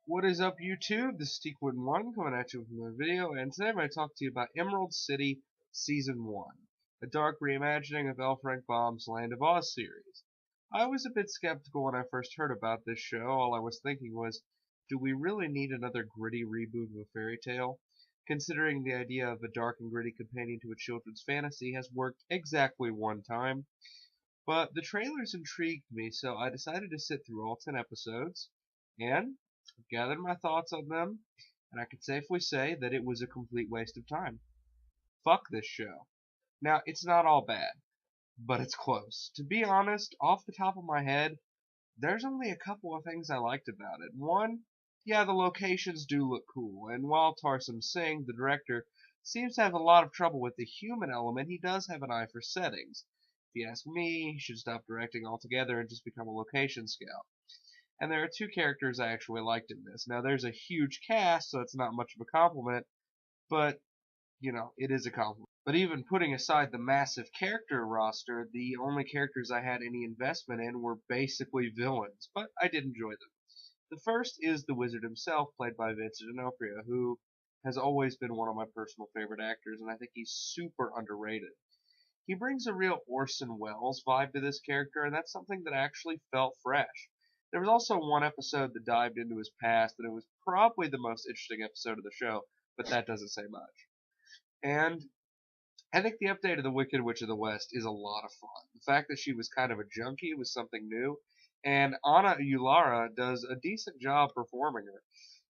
What is up, YouTube? This is Teakwood1 coming at you with another video, and today I'm going to talk to you about Emerald City Season 1, a dark reimagining of L. Frank Baum's Land of Oz series. I was a bit skeptical when I first heard about this show. All I was thinking was, do we really need another gritty reboot of a fairy tale? Considering the idea of a dark and gritty companion to a children's fantasy has worked exactly one time. But the trailers intrigued me, so I decided to sit through all 10 episodes, and I've gathered my thoughts on them, and I can safely say that it was a complete waste of time. Fuck this show. Now, it's not all bad, but it's close. To be honest, off the top of my head, there's only a couple of things I liked about it. One, yeah, the locations do look cool, and while Tarsem Singh, the director, seems to have a lot of trouble with the human element, he does have an eye for settings. If you ask me, he should stop directing altogether and just become a location scout. And there are two characters I actually liked in this. Now, there's a huge cast, so it's not much of a compliment, but, it is a compliment. But even putting aside the massive character roster, the only characters I had any investment in were basically villains, but I did enjoy them. The first is the wizard himself, played by Vincent D'Onofrio, who has always been one of my personal favorite actors, and I think he's super underrated. He brings a real Orson Welles vibe to this character, and that's something that actually felt fresh. There was also one episode that dived into his past, and it was probably the most interesting episode of the show, but that doesn't say much. And I think the update of the Wicked Witch of the West is a lot of fun. The fact that she was kind of a junkie was something new, and Anna Ulara does a decent job performing her.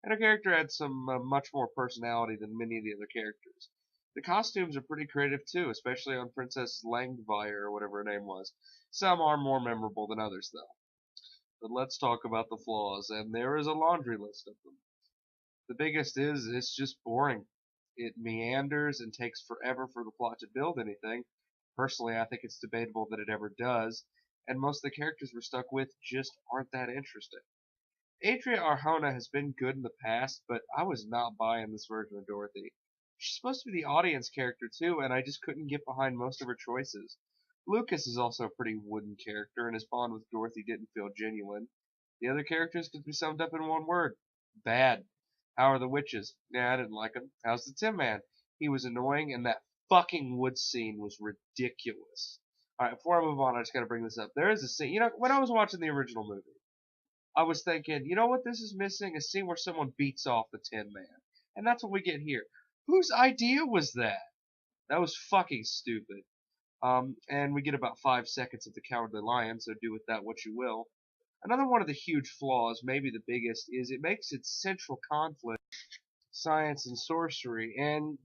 And her character had some much more personality than many of the other characters. The costumes are pretty creative too, especially on Princess Langvire or whatever her name was. Some are more memorable than others, though. But let's talk about the flaws, and there is a laundry list of them. The biggest is it's just boring. It meanders and takes forever for the plot to build anything. Personally, I think it's debatable that it ever does, and most of the characters we're stuck with just aren't that interesting. Adria Arjona has been good in the past, but I was not buying this version of Dorothy. She's supposed to be the audience character too, and I just couldn't get behind most of her choices. Lucas is also a pretty wooden character, and his bond with Dorothy didn't feel genuine. The other characters could be summed up in one word: bad. How are the witches? Yeah, I didn't like him. How's the Tin Man? He was annoying, and that fucking wood scene was ridiculous. Alright, before I move on, I just gotta bring this up. There is a scene, when I was watching the original movie, I was thinking, you know what this is missing? A scene where someone beats off the Tin Man. And that's what we get here. Whose idea was that? That was fucking stupid. And we get about 5 seconds of the Cowardly Lion, so do with that what you will. Another one of the huge flaws, maybe the biggest, is it makes its central conflict science and sorcery. And,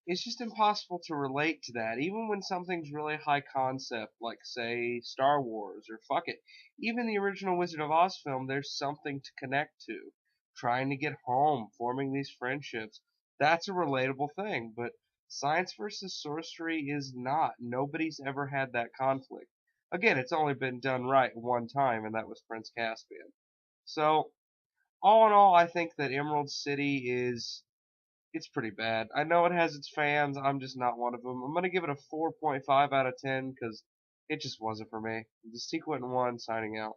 it's just impossible to relate to that, even when something's really high concept, like, say, Star Wars, or fuck it. Even the original Wizard of Oz film, there's something to connect to. Trying to get home, forming these friendships. That's a relatable thing, but science versus sorcery is not. Nobody's ever had that conflict. Again, it's only been done right one time, and that was Prince Caspian. So, all in all, I think that Emerald City it's pretty bad. I know it has its fans. I'm just not one of them. I'm gonna give it a 4.5 out of 10 because it just wasn't for me. The Sequent 1 signing out.